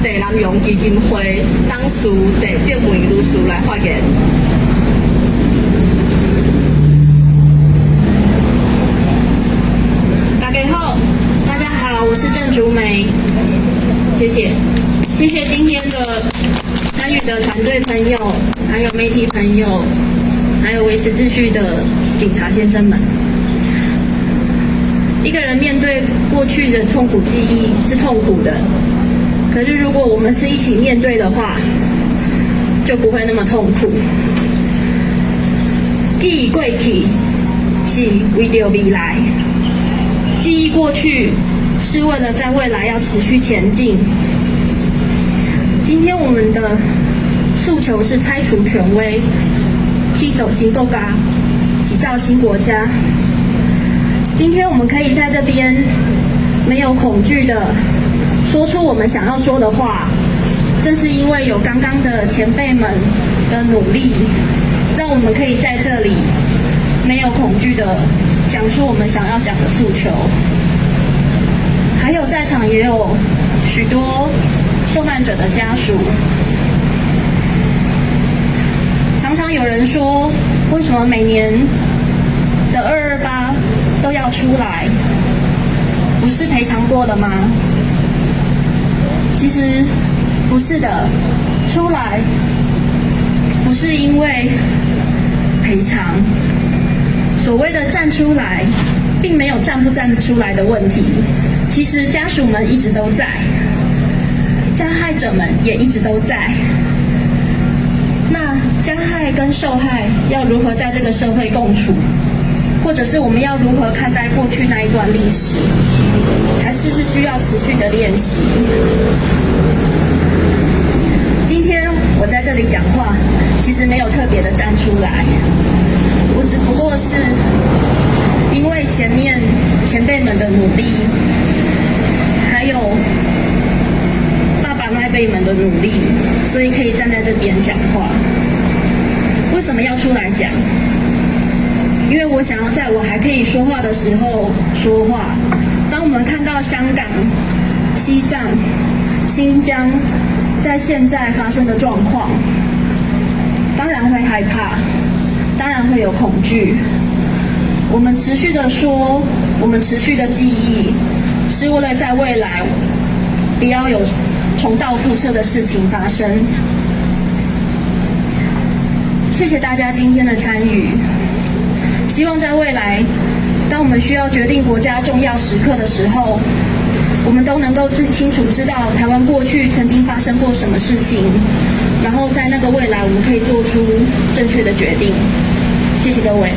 地南洋基金会董事地德梅女士来发言。大家好，我是郑竹梅，谢谢今天的参与的团队朋友，还有媒体朋友，还有维持秩序的警察先生们。一个人面对过去的痛苦记忆是痛苦的，可是如果我们是一起面对的话，就不会那么痛苦。记忆过去是为了未来。记忆过去是为了在未来要持续前进。今天我们的诉求是拆除权威，踢走新国家，起造新国家。今天我们可以在这边没有恐惧的说出我们想要说的话，正是因为有刚刚的前辈们的努力，让我们可以在这里没有恐惧的讲出我们想要讲的诉求。还有在场也有许多受难者的家属。常常有人说，为什么每年的228都要出来？不是赔偿过了吗？其实不是的，出来不是因为赔偿。所谓的站出来，并没有站不站出来的问题。其实家属们一直都在，加害者们也一直都在。那加害跟受害要如何在这个社会共处，或者是我们要如何看待过去那一段历史，还是需要持续的练习。今天我在这里讲话，其实没有特别的站出来，我只不过是因为前面前辈们的努力，还有爸爸那辈们的努力，所以可以站在这边讲话。为什么要出来讲？因为我想要在我还可以说话的时候说话。当我们看到香港、西藏、新疆在现在发生的状况，当然会害怕，当然会有恐惧。我们持续的说，我们持续的记忆，是为了在未来不要有重蹈覆辙的事情发生。谢谢大家今天的参与，希望在未来，当我们需要决定国家重要时刻的时候，我们都能够清楚知道台湾过去曾经发生过什么事情，然后在那个未来我们可以做出正确的决定。谢谢各位。